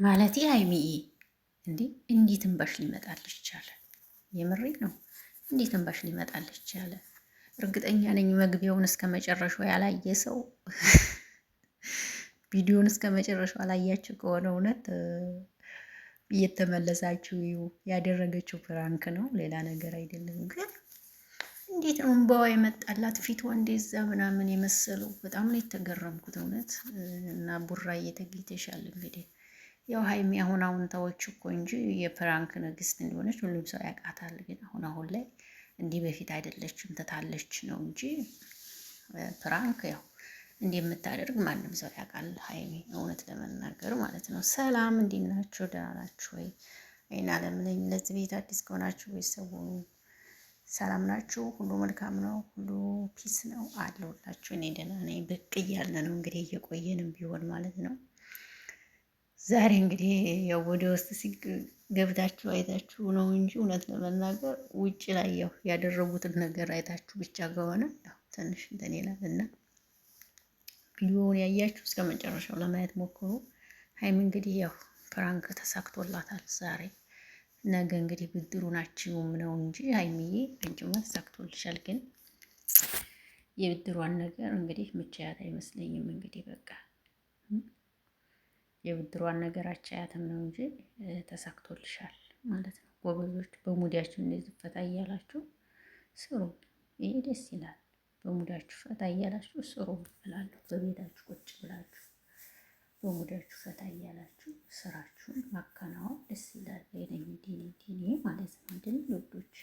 ማለት ሀይሚዬ እንዴ እንዴት እንባሽ ሊመጣልሽ ቻለ? የምሬ ነው። እንዴት እንባሽ ሊመጣልሽ ቻለ? እርግጠኛ ነኝ መግቢያውን እስከ መጨረሻው ያላየ ሰው ቪዲዮውን እስከ መጨረሻው አላያችሁ ከሆነ እውነት እየተመለሳችሁ ያደረገችው ፕራንክ ነው፣ ሌላ ነገር አይደለም። ግን እንዴት ነው እንባዋ የመጣላት ፊቷ እንደዛ ምናምን የመሰለው? በጣም ነው የተገረምኩት እውነት። እና ቡራዬ ተገኝተሻል እንግዲህ ያው ሀይሚ አሁን ተወች እኮ እንጂ የፕራንክ ንግስት እንደሆነች ሁሉም ሰው ያውቃታል። ግን አሁን ላይ እንዲህ በፊት አይደለችም ትታለች ነው እንጂ ፕራንክ ያው እንዲህ የምታደርግ ማንም ሰው ያውቃል ሀይሚ፣ እውነት ለመናገር ማለት ነው። ሰላም እንዴት ናችሁ? ደህና ናችሁ ወይ? አይን አለም ነኝ። ለዚህ ቤት አዲስ ከሆናችሁ ቤተሰቡ ሰላም ናችሁ? ሁሉ መልካም ነው፣ ሁሉ ፒስ ነው አለሁላችሁ። እኔ ደህና ነኝ። ብቅ እያልን ነው እንግዲህ እየቆየንም ቢሆን ማለት ነው። ዛሬ እንግዲህ ያው ወደ ውስጥ ገብታችሁ አይታችሁ ነው እንጂ እውነት ለመናገር ውጭ ላይ ያው ያደረጉትን ነገር አይታችሁ ብቻ ከሆነ ያው ትንሽ እንትን ይላል እና ቪዲዮውን ያያችሁ እስከ መጨረሻው ለማየት ሞክሩ። ሀይም እንግዲህ ያው ፕራንክ ተሳክቶላታል ዛሬ። ነገ እንግዲህ ብድሩ ናችሁም ነው እንጂ ሀይሚዬ አንቺማ ተሳክቶልሻል። ግን የብድሯን ነገር እንግዲህ ምቻያት አይመስለኝም። እንግዲህ በቃ የብድሯን ነገር አቻያትም ነው እንጂ ተሳክቶልሻል ማለት ነው። ጎበዞች በሙዲያችሁ እንደዚህ ፈታ እያላችሁ ስሩ። ይሄ ደስ ይላል። በሙዳችሁ ፈታ እያላችሁ ስሩ እላለሁ። በቤታችሁ ቁጭ ብላችሁ በሙዳችሁ ፈታ እያላችሁ ስራችሁን ማከናወን ደስ ይላል። ዲኔ ማለት ነው። ድን ልጆች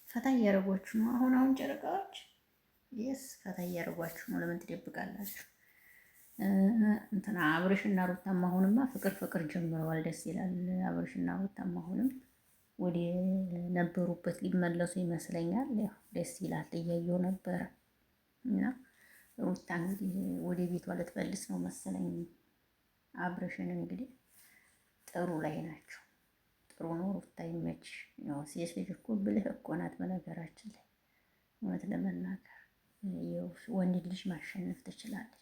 ፈታ እያደረጓችሁ ነው። አሁን ጨረቃዎች የስ ፈታ እያደረጓችሁ ነው። ለምን ትደብቃላችሁ? እንትና አብርሽና ሩታም አሁንማ ፍቅር ጀምረዋል። ደስ ይላል። አብርሽና ሩታም አሁንም ወደ ነበሩበት ሊመለሱ ይመስለኛል። ያው ደስ ይላል። እያየው ነበረ እና ሩታ እንግዲህ ወደ ቤቷ ልትመልስ ነው መሰለኝ። አብርሽን እንግዲህ ጥሩ ላይ ናቸው። ጥሩ ነው። ሩታ ይመች። ያው ሴት ልጅ እኮ ብልህ እኮ ናት። በነገራችን ላይ እውነት ለመናገር ወንድ ልጅ ማሸነፍ ትችላለች።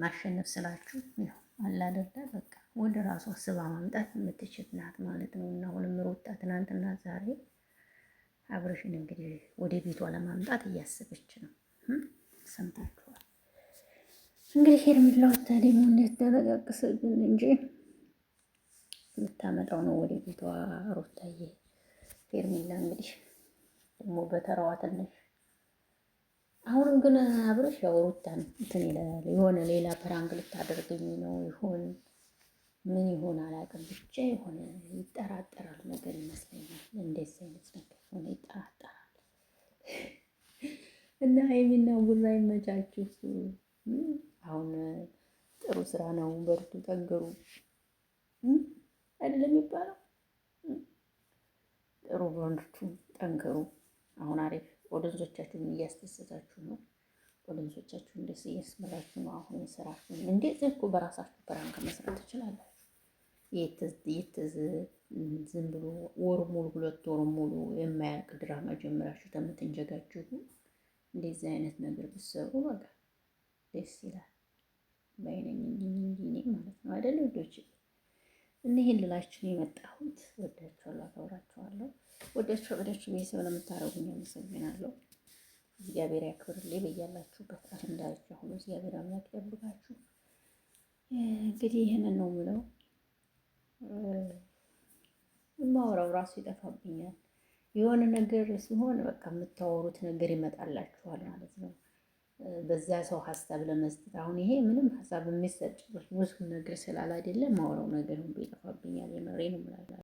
ማሸነፍ ስላችሁ ያው አላደለ በቃ ወደ ራሷ ስባ ማምጣት የምትችል ናት ማለት ነው። እና አሁንም ሩታ ትናንትና ዛሬ አብርሽን እንግዲህ ወደ ቤቷ ለማምጣት እያሰበች ነው። ሰምታችኋል እንግዲህ ሄርሜላው ደግሞ እንደተለቀቀሰብን እንጂ ልታመጣው ነው ወደ ቤቷ ሩታዬ። ሄርሜላ እንግዲህ ደግሞ በተራዋ ትንሽ አሁንም ግን አብርሽ ያው ሩታን እንትን ይላል። የሆነ ሌላ ፕራንክ ልታደርገኝ ነው ይሆን ምን ይሆን አላውቅም። ብቻ የሆነ ይጠራጠራል ነገር ይመስለኛል። እንደዚህ አይነት ነገር ሆነ ይጠራጠራል። እና ሀይሚና ቡራ ይመቻችሁ። አሁን ጥሩ ስራ ነው። በርቱ፣ ጠንክሩ አይደለም የሚባለው። ጥሩ በርቱ፣ ጠንክሩ። አሁን አሪፍ ኦዲየንሶቻችሁን እያስደሰታችሁ ነው። ኦዲየንሶቻችሁን ደስ እያስመላችሁ ነው። አሁን ስራችሁን እንዴት እኮ በራሳችሁ ፕራንክ መስራት ትችላላችሁ። ዝም ብሎ ወር ሙሉ 2 ወር ሙሉ የማያልቅ ድራማ ጀምራችሁ ተምትንጀጋችሁ እንደዚህ አይነት ነገር ብትሰሩ በቃ ደስ ይላል። ባይነኝ እንጂ ማለት ነው አይደል ውዶች? እኒህን ልላችሁ የመጣሁት ወዳችኋለሁ፣ አከብራችኋለሁ። ወዳችሁ ቤተሰብ ለምታረጉኝ አመሰግናለሁ። እግዚአብሔር ያክብርልኝ። በያላችሁበት ዓለም ዳርቻ ሁሉ እግዚአብሔር አምላክ ይጠብቃችሁ። እንግዲህ ይህንን ነው የምለው። የማወራው ራሱ ይጠፋብኛል። የሆነ ነገር ሲሆን በቃ የምታወሩት ነገር ይመጣላችኋል ማለት ነው። በዛ ሰው ሀሳብ ለመስጠት አሁን ይሄ ምንም ሀሳብ የሚሰጭበት ብዙ ነገር ስላል አይደለም። ማወራው ነገር ሁሉ ይጠፋብኛል። የመሬ ነው የምላለው።